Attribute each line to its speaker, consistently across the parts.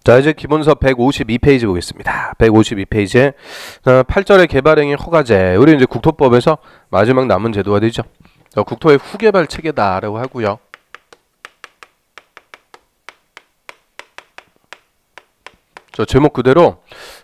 Speaker 1: 자, 이제 기본서 152페이지 보겠습니다. 152페이지에 8절의 개발행위 허가제. 우리 이제 국토법에서 마지막 남은 제도가 되죠. 국토의 후개발 체계다라고 하고요. 저 제목 그대로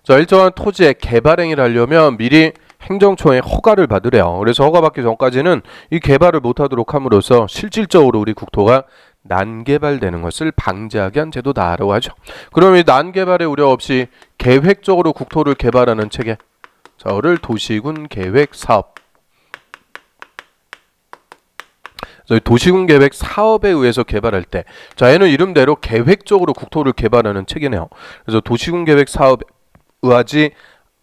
Speaker 1: 일정한 토지의 개발행위를 하려면 미리 행정처의 허가를 받으래요. 그래서 허가받기 전까지는 이 개발을 못하도록 함으로써 실질적으로 우리 국토가 난개발되는 것을 방지하게 한 제도다라고 하죠. 그럼 이 난개발의 우려 없이 계획적으로 국토를 개발하는 체계, 저를 도시군 계획 사업. 도시군 계획 사업에 의해서 개발할 때, 자, 얘는 이름대로 계획적으로 국토를 개발하는 체계네요. 그래서 도시군 계획 사업에 의하지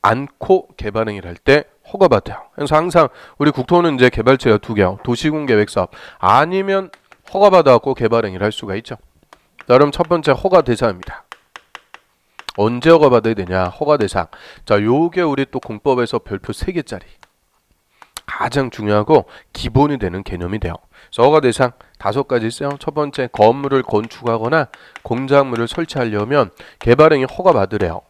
Speaker 1: 않고 개발 행위를 할 때 허가받아요. 그래서 항상 우리 국토는 이제 개발체가 두 개요. 도시군 계획 사업 아니면 허가받아갖고 개발 행위를 할 수가 있죠. 자, 그럼 첫 번째 허가 대상입니다. 언제 허가받아야 되냐? 허가 대상. 자, 요게 우리 또 공법에서 별표 3개짜리 가장 중요하고 기본이 되는 개념이 돼요. 그래서 허가 대상 5가지 있어요. 첫 번째, 건물을 건축하거나 공작물을 설치하려면 개발행위 허가받으래요.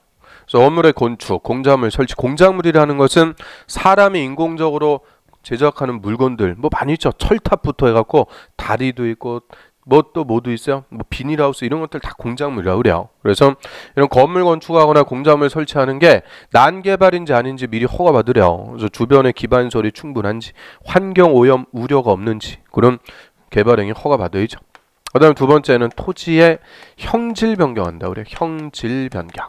Speaker 1: 그래서 건물의 건축, 공작물 설치. 공작물이라는 것은 사람이 인공적으로 제작하는 물건들 뭐 많이 있죠. 철탑부터 해갖고 다리도 있고 뭐 또 뭐도 있어요. 뭐 비닐하우스 이런 것들 다 공작물이라고 그래요. 그래서 이런 건물 건축하거나 공작물 설치하는 게 난개발인지 아닌지 미리 허가받으래요. 그래서 주변의 기반설이 충분한지, 환경 오염 우려가 없는지 그런 개발행위 허가받아야죠. 그 다음에 두 번째는 토지의 형질 변경한다 그래요. 형질 변경.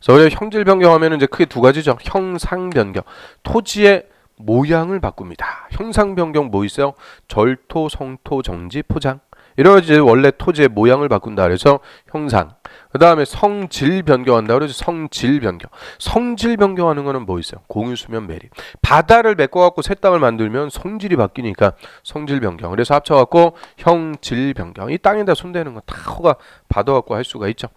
Speaker 1: 그래서 우리가 형질 변경하면 이제 크게 두 가지죠. 형상 변경. 토지의 모양을 바꿉니다. 형상 변경 뭐 있어요? 절토, 성토, 정지, 포장. 이런 이제 원래 토지의 모양을 바꾼다 그래서 형상. 그 다음에 성질 변경한다 그래서 성질 변경. 성질 변경하는 거는 뭐 있어요? 공유수면 매립. 바다를 메꿔갖고 새 땅을 만들면 성질이 바뀌니까 성질 변경. 그래서 합쳐갖고 형질 변경. 이 땅에다 손대는 거 다 허가 받아갖고 할 수가 있죠.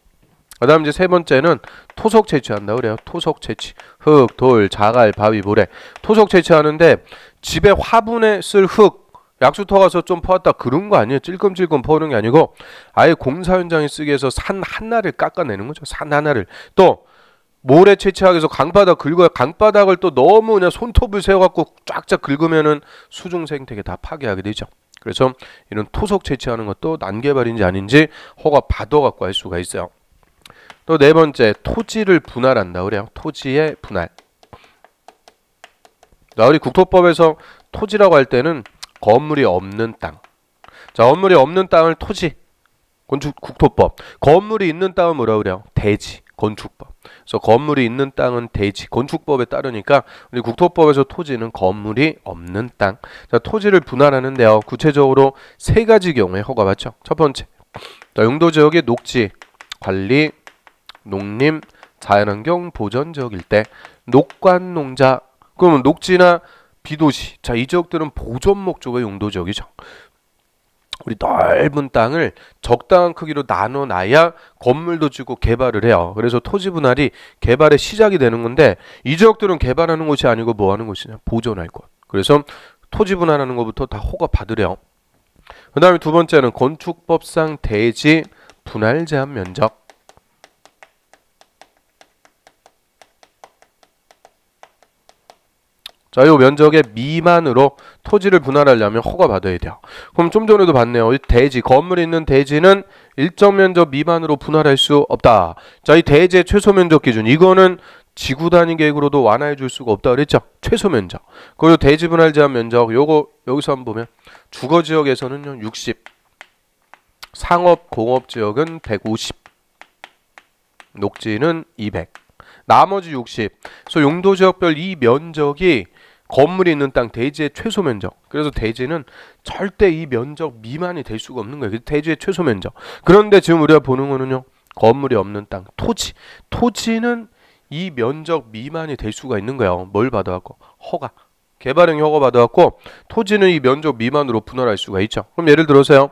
Speaker 1: 그 다음 이제 세 번째는 토속 채취한다 그래요. 토속 채취. 흙, 돌, 자갈, 바위, 모래. 토속 채취하는데 집에 화분에 쓸 흙, 약수터 가서 좀 퍼왔다 그런 거 아니에요. 찔끔찔끔 퍼오는 게 아니고 아예 공사 현장에 쓰기 위해서 산 하나를 깎아내는 거죠. 산 하나를. 또 모래 채취하기 위해서 강바닥 긁어요. 강바닥을 또 너무 그냥 손톱을 세워갖고 쫙쫙 긁으면은 수중 생태계 다 파괴하게 되죠. 그래서 이런 토속 채취하는 것도 난개발인지 아닌지 허가 받아갖고 할 수가 있어요. 또 네 번째, 토지를 분할한다 그래요. 토지의 분할. 자, 우리 국토법에서 토지라고 할 때는 건물이 없는 땅. 자, 건물이 없는 땅을 토지, 건축 국토법. 건물이 있는 땅은 뭐라 그래요? 대지, 건축법. 그래서 건물이 있는 땅은 대지, 건축법에 따르니까 우리 국토법에서 토지는 건물이 없는 땅. 자, 토지를 분할하는데요. 구체적으로 3가지 경우에 허가받죠. 첫 번째, 자, 용도지역의 녹지, 관리, 농림, 자연환경 보전지역일 때 녹관농자, 그러면 녹지나 비도시, 자, 이 지역들은 보존 목적의 용도지역이죠. 우리 넓은 땅을 적당한 크기로 나눠놔야 건물도 짓고 개발을 해요. 그래서 토지 분할이 개발의 시작이 되는 건데 이 지역들은 개발하는 곳이 아니고 뭐 하는 곳이냐? 보존할 곳. 그래서 토지 분할하는 것부터 다 허가 받으래요. 그 다음에 두 번째는 건축법상 대지 분할 제한 면적. 자, 이 면적의 미만으로 토지를 분할하려면 허가 받아야 돼요. 그럼 좀 전에도 봤네요. 이 대지, 건물이 있는 대지는 일정 면적 미만으로 분할할 수 없다. 자, 이 대지의 최소 면적 기준, 이거는 지구 단위 계획으로도 완화해 줄 수가 없다 그랬죠. 최소 면적. 그리고 대지 분할 제한 면적, 요거 여기서 한번 보면 주거 지역에서는요 60, 상업 공업 지역은 150, 녹지는 200, 나머지 60. 그래서 용도 지역별 이 면적이 건물이 있는 땅 대지의 최소 면적. 그래서 대지는 절대 이 면적 미만이 될 수가 없는 거예요. 대지의 최소 면적. 그런데 지금 우리가 보는 거는요, 건물이 없는 땅, 토지. 토지는 이 면적 미만이 될 수가 있는 거예요. 뭘 받아갖고? 허가. 개발행위 허가 받아갖고 토지는 이 면적 미만으로 분할할 수가 있죠. 그럼 예를 들어서요,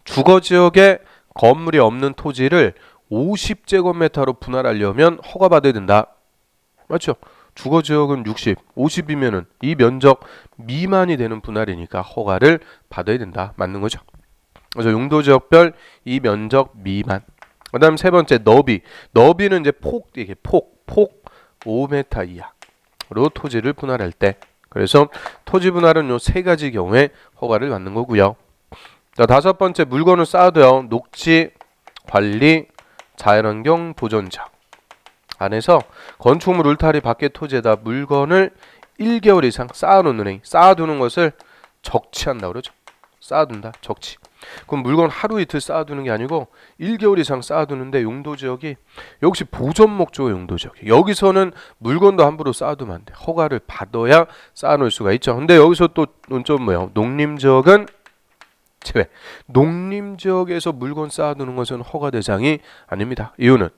Speaker 1: 주거지역에 건물이 없는 토지를 50제곱미터로 분할하려면 허가 받아야 된다. 맞죠? 주거지역은 60, 50이면은 이 면적 미만이 되는 분할이니까 허가를 받아야 된다. 맞는 거죠. 그래서 용도지역별 이 면적 미만. 그다음 세 번째 너비. 너비는 이제 이게 폭 5m 이하로 토지를 분할할 때. 그래서 토지 분할은 요 세 가지 경우에 허가를 받는 거고요. 자, 다섯 번째 물건을 쌓아둬요. 녹지 관리 자연환경 보존자 안에서 건축물 울타리 밖의 토지에다 물건을 1개월 이상 쌓아놓는 행위. 쌓아두는 것을 적치한다고 그러죠. 쌓아둔다. 적치. 그럼 물건 하루 이틀 쌓아두는 게 아니고 1개월 이상 쌓아두는데 용도지역이 역시 보존 목적의 용도지역. 여기서는 물건도 함부로 쌓아두면 안 돼. 허가를 받아야 쌓아놓을 수가 있죠. 근데 여기서 또 논점은 뭐예요? 농림지역은 제외. 농림지역에서 물건 쌓아두는 것은 허가 대상이 아닙니다. 이유는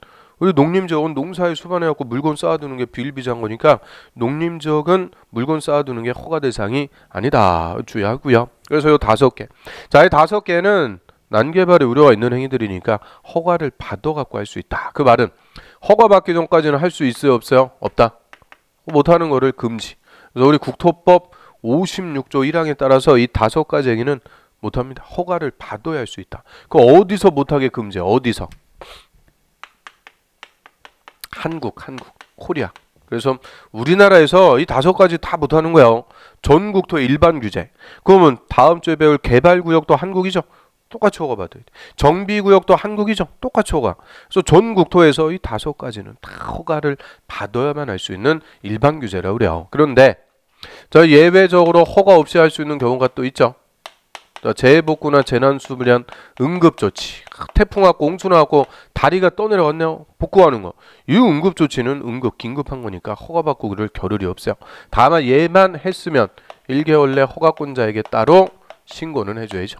Speaker 1: 우리 농림지역은 농사에 수반해갖고 물건 쌓아두는 게 비일비재한 거니까 농림지역은 물건 쌓아두는 게 허가 대상이 아니다. 주의하고요. 그래서 요 5개. 자, 이 5개는 난개발의 우려가 있는 행위들이니까 허가를 받아갖고 할 수 있다. 그 말은 허가 받기 전까지는 할 수 있어요? 없어요? 없다. 못하는 거를 금지. 그래서 우리 국토법 56조 1항에 따라서 이 5가지 행위는 못합니다. 허가를 받아야 할 수 있다. 그 어디서 못하게 금지해? 어디서? 한국, 코리아. 그래서 우리나라에서 이 5가지 다 못하는 거예요. 전국토 일반 규제. 그러면 다음 주에 배울 개발구역도 한국이죠. 똑같이 허가받아야 돼. 정비구역도 한국이죠. 똑같이 허가. 그래서 전국토에서 이 5가지는 다 허가를 받아야만 할 수 있는 일반 규제라고 그래요. 그런데 저 예외적으로 허가 없이 할 수 있는 경우가 또 있죠. 재해복구나 재난수습을 위한 응급조치. 태풍 왔고 홍수나 왔고 다리가 떠내려갔네요. 복구하는 거. 이 응급조치는 긴급한 거니까 허가받고 그럴 겨를이 없어요. 다만 얘만 했으면 1개월 내 허가권자에게 따로 신고는 해줘야죠.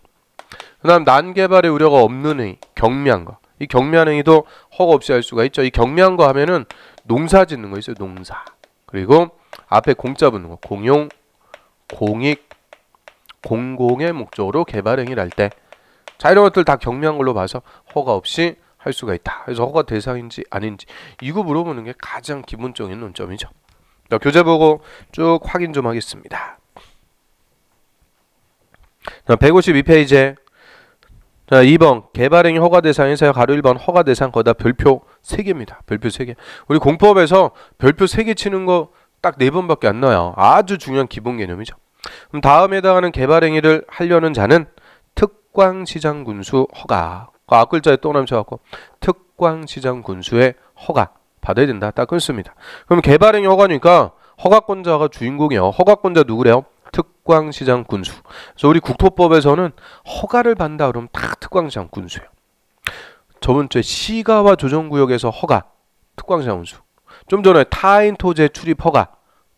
Speaker 1: 그 다음 난개발의 우려가 없는 행위, 경미한 거. 이 경미한 행위도 허가 없이 할 수가 있죠. 이 경미한 거 하면은 농사 짓는 거 있어요. 농사. 그리고 앞에 공짜 붙는 거. 공용, 공익, 공공의 목적으로 개발 행위를 할 때. 자, 이런 것들 다 경미한 걸로 봐서 허가 없이 할 수가 있다. 그래서 허가 대상인지 아닌지 이거 물어보는 게 가장 기본적인 논점이죠. 자, 교재 보고 쭉 확인 좀 하겠습니다. 자, 152페이지에 자, 2번 개발행위 허가 대상에서요. 가로 1번 허가 대상 거다 별표 3개입니다. 별표 3개. 우리 공법에서 별표 3개 치는 거 딱 4번밖에 안 나와요. 아주 중요한 기본 개념이죠. 그럼 다음에 해당하는 개발행위를 하려는 자는 특광시장군수 허가. 앞글자에 또 남쳐갖고 특광시장군수의 허가 받아야 된다. 딱 끊습니다. 그럼 개발행위 허가니까 허가권자가 주인공이에요. 허가권자 누구래요? 특광시장군수. 그래서 우리 국토법에서는 허가를 받는다 그러면 다 특광시장군수예요. 저번 주에 시가와 조정구역에서 허가 특광시장군수. 좀 전에 타인 토지의 출입 허가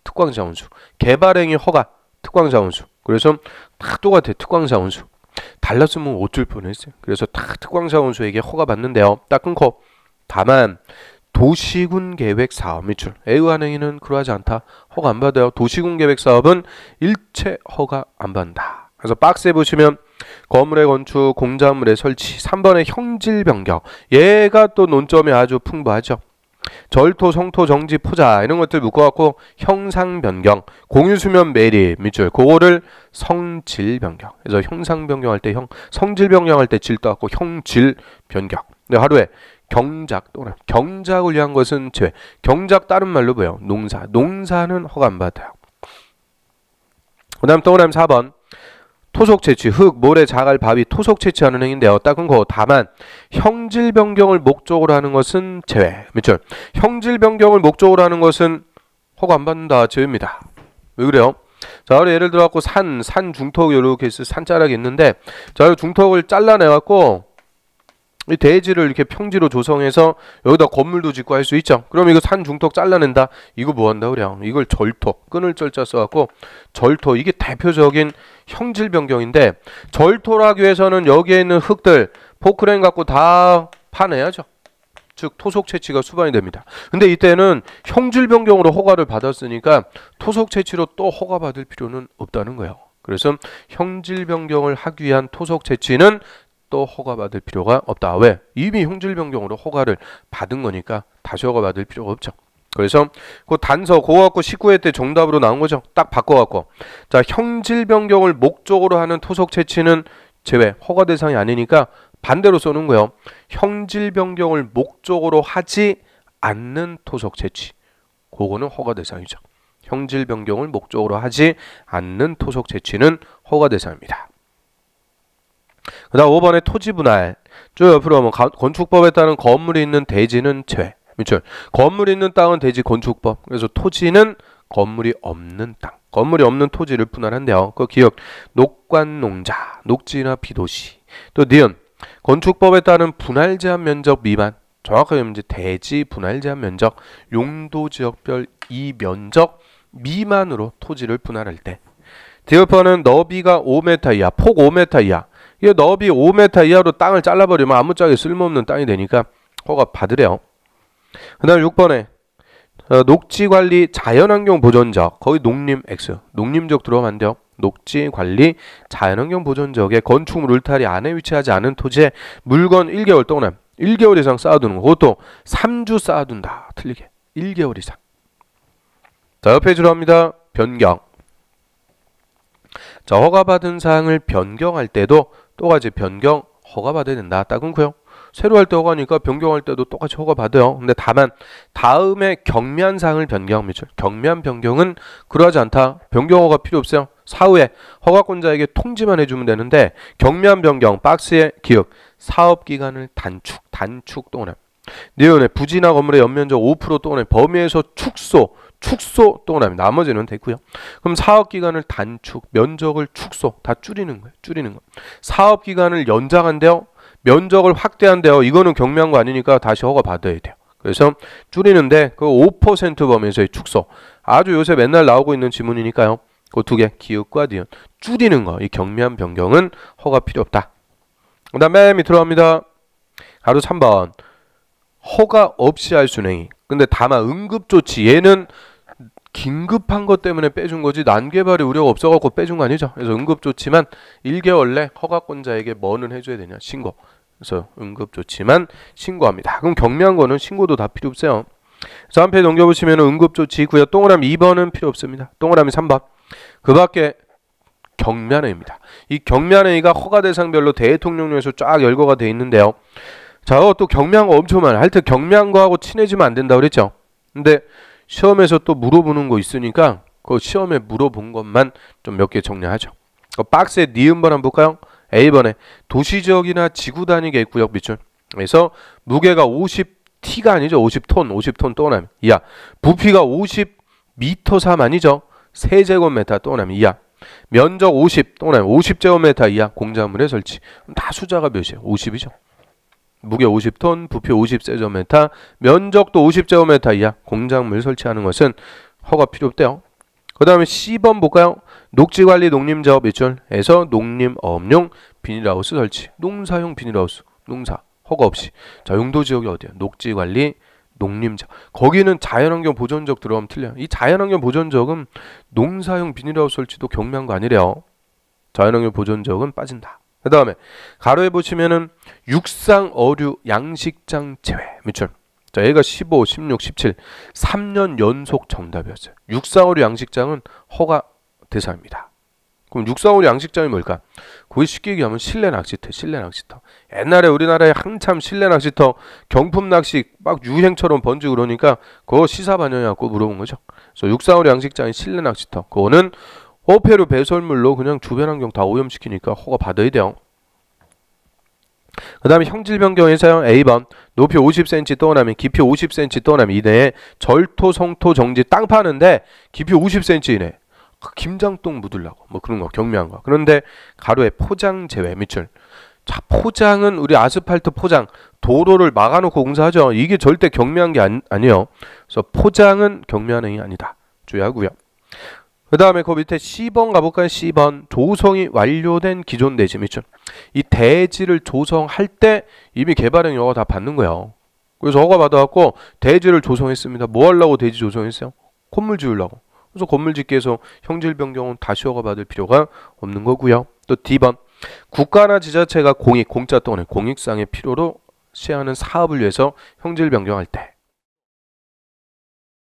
Speaker 1: 특광시장군수. 개발행위 허가 특광시장군수. 그래서 다 똑같아요. 특광시장군수. 달랐으면 어쩔 뻔했어요. 그래서 다 특광시장군수에게 허가 받는데요. 딱 끊고 다만 도시군 계획 사업 미출 애의한 행위는 그러하지 않다. 허가 안 받아요. 도시군 계획 사업은 일체 허가 안 받는다. 그래서 박스에 보시면 건물의 건축, 공작물의 설치, 3번의 형질 변경. 얘가 또 논점이 아주 풍부하죠. 절토, 성토, 정지, 포자 이런 것들 묶어갖고 형상 변경, 공유 수면 매립 밑줄 그거를 성질 변경. 그래서 형상 변경할 때 성질 변경할 때 질 떠갖고 형질 변경. 근데 하루에 경작 또는 경작을 위한 것은 제외. 경작 다른 말로 뭐예요? 농사. 농사는 허가 안 받아요. 그다음 동그라미 4번. 토속 채취, 흙, 모래, 자갈, 바위, 토속 채취하는 행위인데요. 딱은 거 다만 형질 변경을 목적으로 하는 것은 제외. 밑줄. 형질 변경을 목적으로 하는 것은 허가 안 받는다. 제외입니다. 왜 그래요? 자, 우리 예를 들어 갖고 산 중턱 이렇게 산자락이 있는데 자, 중턱을 잘라내 갖고 이 대지를 이렇게 평지로 조성해서 여기다 건물도 짓고 할 수 있죠. 그럼 이거 산 중턱 잘라낸다. 이거 뭐 한다 그래요? 이걸 절토, 끈을 절자 써갖고 절토. 이게 대표적인 형질 변경인데 절토라기 위해서는 여기에 있는 흙들 포크레인 갖고 다 파내야죠. 즉 토속 채취가 수반이 됩니다. 근데 이때는 형질 변경으로 허가를 받았으니까 토속 채취로 또 허가 받을 필요는 없다는 거예요. 그래서 형질 변경을 하기 위한 토속 채취는 또 허가받을 필요가 없다. 왜? 이미 형질 변경으로 허가를 받은 거니까 다시 허가받을 필요가 없죠. 그래서 그 단서 그거 갖고 19회 때 정답으로 나온 거죠. 딱 바꿔갖고 자 형질 변경을 목적으로 하는 토속 채취는 제외, 허가 대상이 아니니까 반대로 써놓은 거예요. 형질 변경을 목적으로 하지 않는 토속 채취. 그거는 허가 대상이죠. 형질 변경을 목적으로 하지 않는 토속 채취는 허가 대상입니다. 그 다음 5번에 토지 분할. 저 옆으로 하면 건축법에 따른 건물이 있는 대지는 제외. 그렇죠? 건물이 있는 땅은 대지 건축법. 그래서 토지는 건물이 없는 땅. 건물이 없는 토지를 분할한대요. 그 기억. 녹관 농자, 녹지나 비도시. 또 니은. 건축법에 따른 분할 제한 면적 미만. 정확하게 이제 대지 분할 제한 면적, 용도 지역별 이 면적 미만으로 토지를 분할할 때. 디어퍼는 너비가 5m 이하, 폭 5m 이하. 이게 너비 5m 이하로 땅을 잘라버리면 아무짝에 쓸모없는 땅이 되니까 허가 받으래요. 그 다음 6번에 녹지관리 자연환경 보존적. 거기 농림 X. 농림적 들어가면 안 돼요. 녹지관리 자연환경 보존적에 건축물 울타리 안에 위치하지 않은 토지에 물건 1개월 동안 1개월 이상 쌓아두는 거. 그것도 3주 쌓아둔다. 틀리게. 1개월 이상. 자, 옆 페이지로 합니다. 변경. 자, 허가받은 사항을 변경할 때도 똑같이 변경 허가받아야 된다. 딱 끊고요. 새로 할 때 허가니까 변경할 때도 똑같이 허가받아요. 근데 다만 다음에 경미한 사항을 변경하면 경미한 변경은 그러하지 않다. 변경 허가 필요 없어요. 사후에 허가권자에게 통지만 해주면 되는데 경미한 변경 박스에 기억 사업기간을 단축 또는 니은의 부지나 건물의 연면적 5% 또는 범위에서 축소 또는 나머지는 됐고요. 그럼 사업기간을 단축, 면적을 축소 다 줄이는 거예요. 사업기간을 연장한대요. 면적을 확대한대요. 이거는 경미한 거 아니니까 다시 허가 받아야 돼요. 그래서 줄이는데 그 5% 범위에서의 축소. 아주 요새 맨날 나오고 있는 지문이니까요. 그 두 개 기읍과 니은 줄이는 거. 이 경미한 변경은 허가 필요 없다. 그 다음에 밑으로 갑니다. 가로 3번. 허가 없이 할 순행위. 근데 다만 응급조치. 얘는 긴급한 것 때문에 빼준 거지 난개발이 우려가 없어갖고 빼준 거 아니죠. 그래서 응급조치만 1개월 내 허가권자에게 뭐는 해줘야 되냐. 신고. 그래서 응급조치만 신고합니다. 그럼 경미한 거는 신고도 다 필요 없어요. 그래서 한 페이지 넘겨보시면 응급조치 있고요. 동그라미 2번은 필요 없습니다. 동그라미 3번. 그 밖에 경미한행위입니다. 이 경미한행위가 허가 대상별로 대통령령에서 쫙 열거가 돼 있는데요. 자, 또 경미한 거 엄청 많아요. 하여튼 경미한 거하고 친해지면 안 된다고 그랬죠. 근데 시험에서 또 물어보는 거 있으니까 그 시험에 물어본 것만 좀 몇 개 정리하죠. 그 박스에 니은번 한번 볼까요? A번에 도시지역이나 지구 단위 계획구역 비출. 그래서 무게가 50T가 아니죠. 50톤 또는 이하. 부피가 50m3 아니죠. 세제곱미터 또는 이하. 면적 50 또는 50제곱미터 이하 공작물의 설치. 다 숫자가 몇이에요? 50이죠. 무게 50톤, 부피 50세제곱미터, 면적도 50제곱미터 이하 공작물 설치하는 것은 허가 필요 없대요. 그 다음에 C번 볼까요? 녹지관리 농림자업 일출에서 농림업용 비닐하우스 설치. 농사용 비닐하우스. 농사. 허가 없이. 자, 용도지역이 어디야? 녹지관리 농림자업. 거기는 자연환경 보존적 들어가면 틀려요. 이 자연환경 보존적은 농사용 비닐하우스 설치도 경미한 거 아니래요. 자연환경 보존적은 빠진다. 그 다음에 가로에 보시면은 육상 어류 양식장 제외. 밑줄. 자, 얘가 15, 16, 17 3년 연속 정답이었어요. 육상어류 양식장은 허가 대상입니다. 그럼 육상어류 양식장이 뭘까? 그게 쉽게 얘기하면 실내 낚시터. 옛날에 우리나라에 한참 실내 낚시터 경품 낚시 막 유행처럼 번지고 그러니까 그거 시사 반영해갖고 물어본 거죠. 그래서 육상어류 양식장이 실내 낚시터. 그거는 어패류 배설물로 그냥 주변 환경 다 오염시키니까 허가 받아야 돼요. 그 다음에 형질 변경에서요. A번 높이 50cm 떠나면 깊이 50cm 떠나면 이내에 절토 성토 정지 땅 파는데 깊이 50cm 이내 김장똥 묻으려고 뭐 그런 거 경미한 거. 그런데 가로에 포장 제외 밑줄. 자, 포장은 우리 아스팔트 포장 도로를 막아놓고 공사하죠. 이게 절대 경미한 게 아니에요. 그래서 포장은 경미한 행위 아니다. 주의하고요. 그 다음에 그 밑에 C번 가볼까요? C번 조성이 완료된 기존 대지 밑줄. 이 대지를 조성할 때 이미 개발행 허가 다 받는 거예요. 그래서 허가 받아갖고 대지를 조성했습니다. 뭐 하려고 대지 조성했어요? 건물 지으려고. 그래서 건물 짓기 위해서 형질 변경은 다시 허가 받을 필요가 없는 거고요. 또 D번 국가나 지자체가 공익, 공짜 또는 공익상의 필요로 시행하는 사업을 위해서 형질 변경할 때